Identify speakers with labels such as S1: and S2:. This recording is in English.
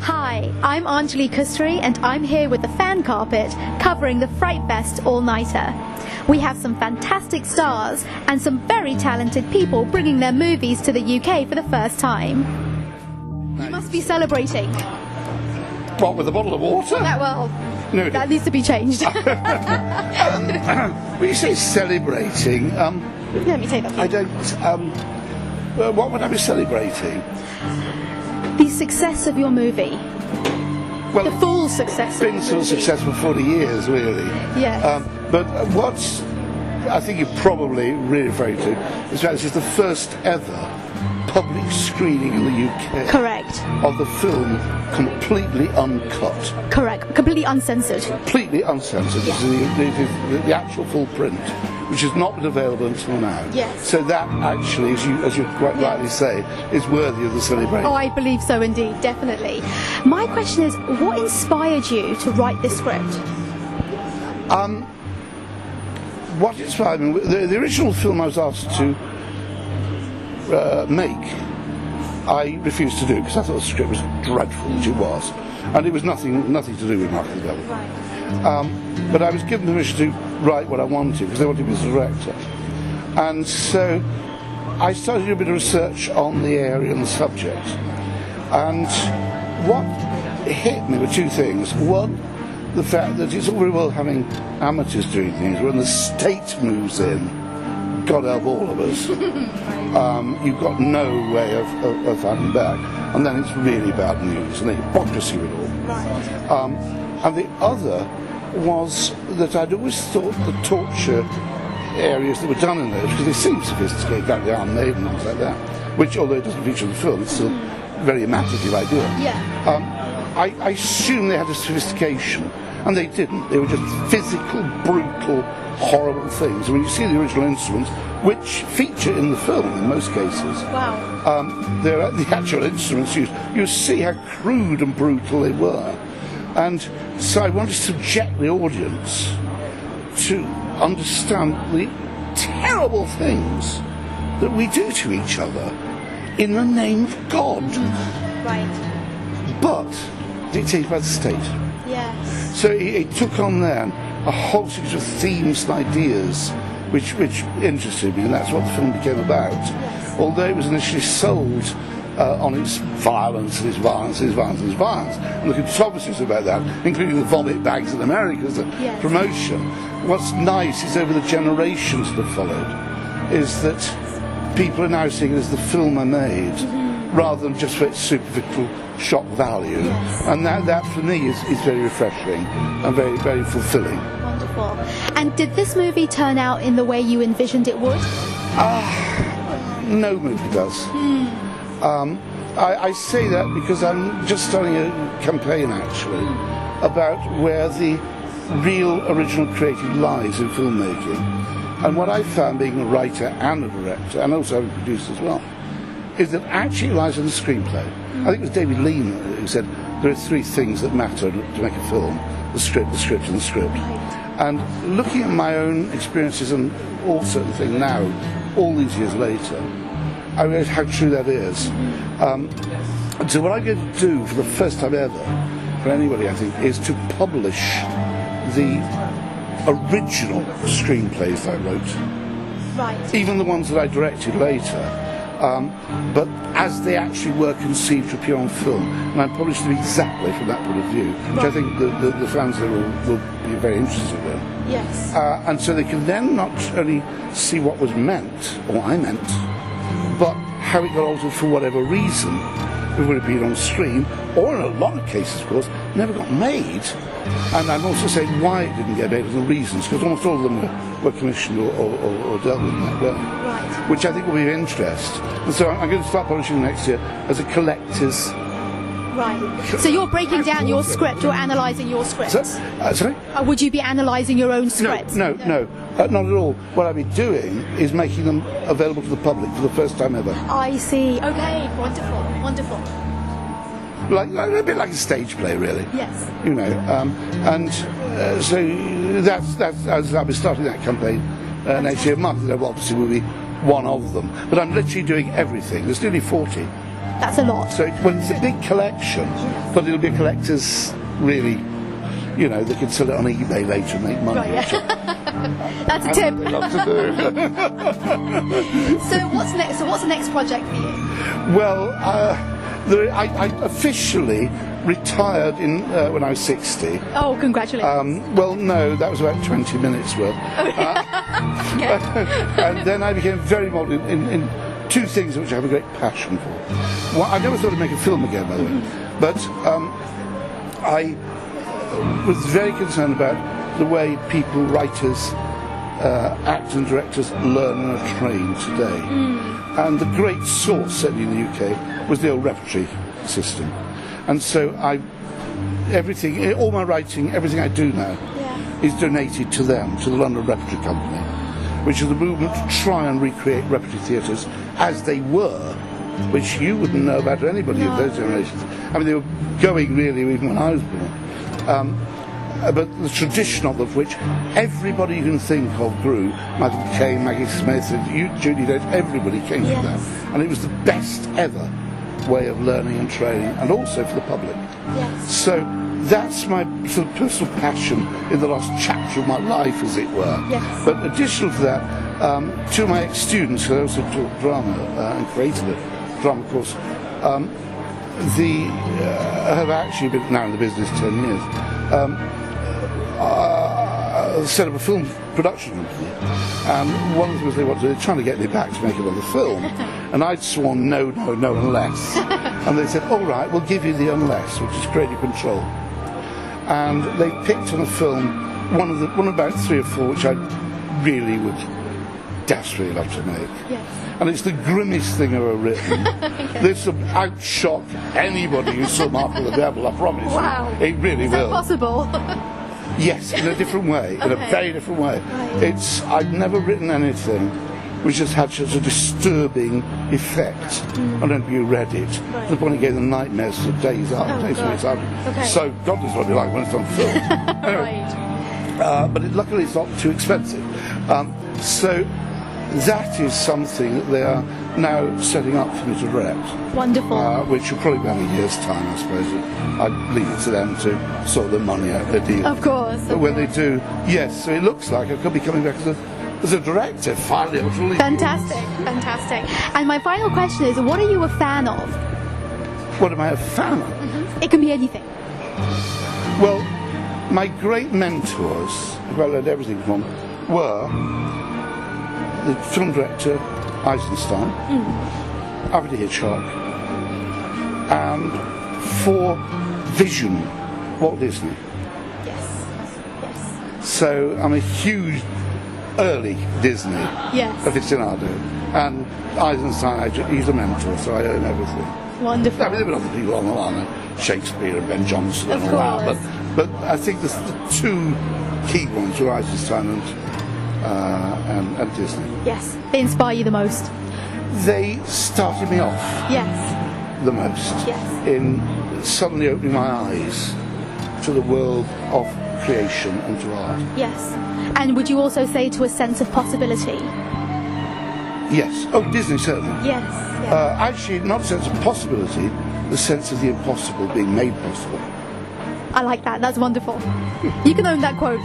S1: Hi, I'm Anjali Kusre and I'm here with the fan carpet covering the FrightFest All-nighter. We have some fantastic stars and some very talented people bringing their movies to the UK for the first time. You must be celebrating.
S2: What, with a bottle of water? No,
S1: that needs to be changed.
S2: When you say celebrating,
S1: Let me take that.
S2: I don't. What would I be celebrating?
S1: The success of your movie.
S2: Well,
S1: The full success.
S2: it's been sort of successful for 40 years, really.
S1: Yes.
S2: But what I think you're probably really referring to is that this is the first ever public screening in the UK.
S1: Correct.
S2: Of the film completely uncut.
S1: Correct. Completely uncensored.
S2: Completely uncensored.
S1: Yeah.
S2: This is the actual full print, which has not been available until now.
S1: Yes.
S2: So that actually, as you quite rightly say, is worthy of the celebration.
S1: Oh, I believe so indeed, definitely. My question is, what inspired you to write this script?
S2: What inspired me? The original film I was asked to make, I refused to do because I thought the script was dreadful, which it was, and it was nothing to do with Michael Armstrong.
S1: Right.
S2: But I was given permission to write what I wanted because they wanted me as a director, and so I started to do a bit of research on the area and the subject. And what hit me were two things. One, the fact that it's all very well having amateurs doing things. When the state moves in, God help all of us, you've got no way of fighting back. And then it's really bad news, and the hypocrisy of it all.
S1: Right.
S2: And the other was that I'd always thought the torture areas that were done in those, because they seem sophisticated, like the Iron Maiden and things like that, which, although it doesn't feature in the film, it's still very imaginative idea.
S1: Yeah.
S2: I assumed they had a sophistication, and they didn't. They were just physical, brutal, horrible things. I mean, you see the original instruments, which feature in the film in most cases.
S1: Wow.
S2: They're the actual instruments used. You see how crude and brutal they were. And so I wanted to subject the audience to understand the terrible things that we do to each other in the name of God.
S1: Right.
S2: But dictated by the state.
S1: Yes.
S2: So it took on then a whole series of themes and ideas which interested me, and that's what the film became about.
S1: Yes.
S2: Although it was initially sold on its violence and its violence and its violence and its violence, and the controversies about that, including the vomit bags in America as a
S1: Yes.
S2: promotion. What's nice is over the generations that have followed, is that people are now seeing it as the film I made, rather than just for its superficial shock value.
S1: Yes.
S2: And that for me is very refreshing and very, very fulfilling.
S1: Wonderful. And did this movie turn out in the way you envisioned it would?
S2: No movie does. I say that because I'm just starting a campaign actually about where the real original creative lies in filmmaking. And what I found, being a writer and a director, and also a producer as well, is that actually it lies in the screenplay. I think it was David Lean who said there are three things that matter to make a film: the script, the script, and the script. And looking at my own experiences and all certain things now, all these years later, I realize how true that is. And so what I'm going to do for the first time ever, for anybody I think, is to publish the original screenplays I wrote.
S1: Right.
S2: Even the ones that I directed later. But as they actually were conceived to appear on film, and I published them exactly from that point of view, which I think the fans there will be very interested in.
S1: Yes.
S2: And so they can then not only see what was meant, or I meant, but how it got altered for whatever reason. It would have been on screen, or in a lot of cases, of course, never got made. And I'm also saying why it didn't get made and the reasons, because almost all of them were commissioned or dealt with in that way.
S1: Right.
S2: Which I think will be of interest. And so I'm going to start publishing next year as a collector's.
S1: Right. So you're breaking down your script, you're analysing your script.
S2: Sorry?
S1: Would you be analysing your own script?
S2: No, not at all. What I'll be doing is making them available to the public for the first time ever.
S1: I see. Okay, wonderful, wonderful.
S2: Like a bit like a stage play, really.
S1: Yes.
S2: You know, so that's I'll be starting that campaign next year. Martin obviously will be one of them, but I'm literally doing everything. There's nearly 40
S1: That's a lot.
S2: So it's a big collection, but it'll be a collector's really, you know, they can sell it on eBay later and make money.
S1: Right, yeah. That's a tip.
S2: They love to do.
S1: So what's next? So what's the next project for you?
S2: Well, I officially retired when I was 60.
S1: Oh, congratulations.
S2: Well, no, that was about 20 minutes worth. And then I became very involved in two things which I have a great passion for. Well, I never thought I'd make a film again, by the way, but I was very concerned about the way people, writers, actors and directors learn and are trained today. And the great source, certainly in the UK, was the old repertory system. And so all my writing, everything I do now, is donated to them, to the London Repertory Company, which is the movement to try and recreate repertory theatres as they were, which you wouldn't know about anybody of those generations. I mean, they were going really even when I was born. But the tradition of which everybody you can think of grew. Michael Caine, Maggie Smith, Judy Dench, everybody came from that. And it was the best ever way of learning and training, and also for the public. So that's my sort of personal passion in the last chapter of my life, as it were. But additional to that, two of my ex-students who also taught drama and created a drama course, have actually been now in the business 10 years. Set up a film production company, and one of the things they were trying to get me back to make another film, and I'd sworn no unless, and they said, all right, we'll give you the unless, which is creative control, and they picked on a film, one about 3 or 4, which I really would desperately love to make. And it's the grimmest thing I've ever written. This will outshock anybody who saw Mark of the Devil, I promise.
S1: Wow.
S2: It really
S1: Is
S2: will.
S1: that possible?
S2: Yes, in a different way, in a very different way. I've never written anything which has had such a disturbing effect on anybody who read it. To the point it gave them nightmares for days after. So God knows what it'll be like when it's on film. Anyway, but luckily it's not too expensive. So that is something that they are now setting up for me to direct.
S1: Wonderful.
S2: Which will probably be in a year's time, I suppose. I'd leave it to them to sort the money out, their deal.
S1: Of course.
S2: But when they do, yes, so it looks like I could be coming back as a director, finally.
S1: Fantastic. And my final question is, what are you a fan of?
S2: What am I a fan of?
S1: It can be anything.
S2: Well, my great mentors, who I learned everything from, were the film director Eisenstein, Alfred Hitchcock, and for vision, Walt Disney.
S1: Yes.
S2: So I'm a huge early Disney aficionado, and Eisenstein, he's a mentor, so I own everything.
S1: Wonderful.
S2: I mean, there were other people on the line, Shakespeare and Ben Jonson and all that, but I think the two key ones were Eisenstein and Disney. Yes,
S1: they inspire you the most.
S2: They started me off. The most. In suddenly opening my eyes to the world of creation and to art.
S1: And would you also say to a sense of possibility?
S2: Yes. Oh, Disney certainly. Actually, not a sense of possibility, the sense of the impossible being made possible.
S1: I like that. That's wonderful. You can own that quote.